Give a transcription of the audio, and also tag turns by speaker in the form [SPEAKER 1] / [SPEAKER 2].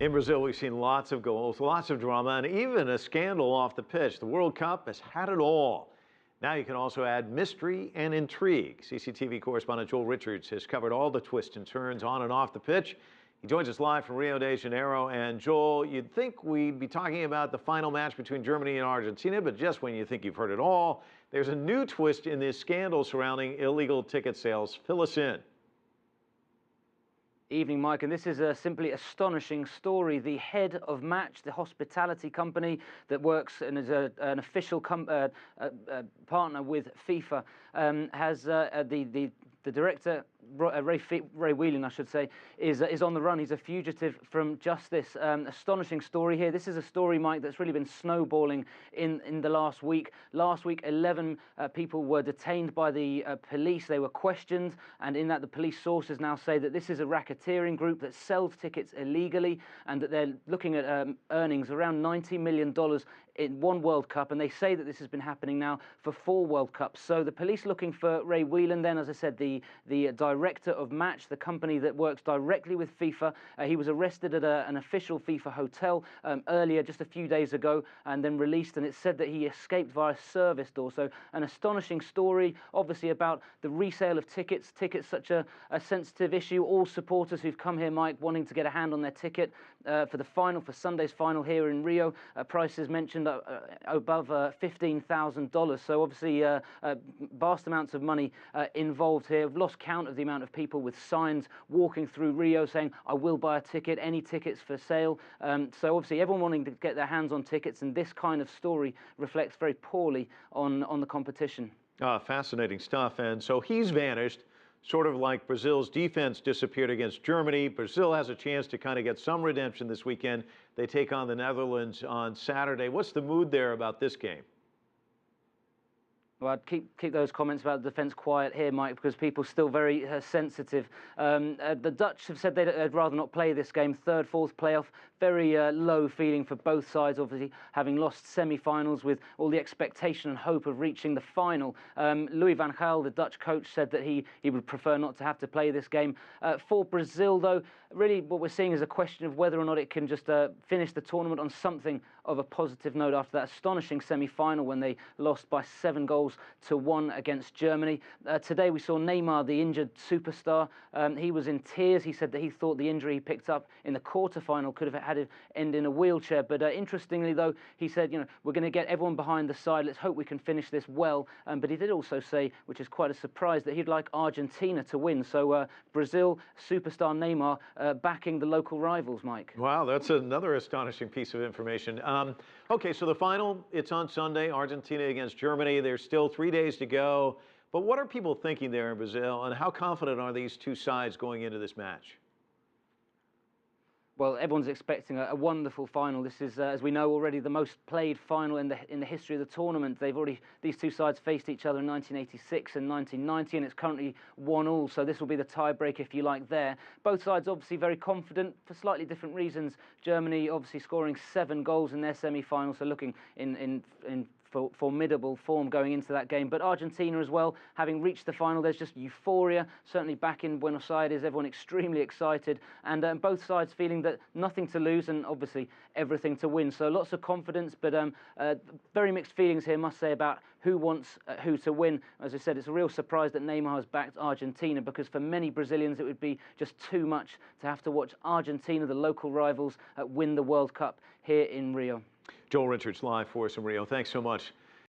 [SPEAKER 1] In Brazil, we've seen lots of goals, lots of drama, and even a scandal off the pitch. The World Cup has had it all. Now you can also add mystery and intrigue. CCTV correspondent Joel Richards has covered all the twists and turns on and off the pitch. He joins us live from Rio de Janeiro. And Joel, you'd think we'd be talking about the final match between Germany and Argentina, but just when you think you've heard it all, there's a new twist in this scandal surrounding illegal ticket sales. Fill us in.
[SPEAKER 2] Evening, Mike, and this is a simply astonishing story. The head of Match, the hospitality company that works and is an official partner with FIFA, has the director, Ray Whelan, I should say, is on the run. He's a fugitive from justice. Astonishing story here. This is a story, Mike, that's really been snowballing in the last week. Last week, 11 people were detained by the police. They were questioned, and in that, the police sources now say that this is a racketeering group that sells tickets illegally, and that they're looking at earnings around $90 million in one World Cup, and they say that this has been happening now for 4 World Cups. So the police looking for Ray Whelan, then, as I said, the director of Match, the company that works directly with FIFA. He was arrested at an official FIFA hotel earlier, just a few days ago, and then released, and it said that he escaped via a service door. So an astonishing story, obviously, about the resale of tickets. Tickets, such a sensitive issue. All supporters who've come here, Mike, wanting to get a hand on their ticket for the final, for Sunday's final here in Rio. Prices mentioned above $15,000. So obviously vast amounts of money involved here. I've lost count of the amount of people with signs walking through Rio saying, "I will buy a ticket, any tickets for sale." So obviously everyone wanting to get their hands on tickets, and this kind of story reflects very poorly on the competition.
[SPEAKER 1] Fascinating stuff. And so he's vanished, sort of like Brazil's defense disappeared against Germany. Brazil has a chance to kind of get some redemption this weekend. They take on the Netherlands on Saturday. What's the mood there about this game?
[SPEAKER 2] Well, I'd keep those comments about the defence quiet here, Mike, because people are still very sensitive. The Dutch have said they'd rather not play this game. Third, fourth playoff, very low feeling for both sides, obviously, having lost semi-finals with all the expectation and hope of reaching the final. Louis van Gaal, the Dutch coach, said that he would prefer not to have to play this game. For Brazil, though, really what we're seeing is a question of whether or not it can just finish the tournament on something of a positive note after that astonishing semi-final when they lost by 7-1 against Germany. Today we saw Neymar, the injured superstar. He was in tears. He said that he thought the injury he picked up in the quarterfinal could have had it end in a wheelchair. But interestingly, though, he said, we're going to get everyone behind the side. Let's hope we can finish this well. But he did also say, which is quite a surprise, that he'd like Argentina to win. So Brazil, superstar Neymar, backing the local rivals, Mike.
[SPEAKER 1] Wow, that's another astonishing piece of information. Okay, so the final, it's on Sunday, Argentina against Germany. There's still 3 days to go. But what are people thinking there in Brazil, and how confident are these two sides going into this match?
[SPEAKER 2] Well, everyone's expecting a wonderful final. This is, as we know already, the most played final in the history of the tournament. These two sides faced each other in 1986 and 1990, and it's currently 1-1. So this will be the tiebreak, if you like, there. Both sides obviously very confident for slightly different reasons. Germany obviously scoring 7 goals in their semi-final, so looking in formidable form going into that game. But Argentina as well, having reached the final, there's just euphoria. Certainly back in Buenos Aires, everyone extremely excited, and both sides feeling that nothing to lose and obviously everything to win. So lots of confidence, but very mixed feelings here, must say, about who wants who to win. As I said, it's a real surprise that Neymar has backed Argentina, because for many Brazilians it would be just too much to have to watch Argentina, the local rivals, win the World Cup here in Rio.
[SPEAKER 1] Joel Richards live for us in Rio. Thanks so much.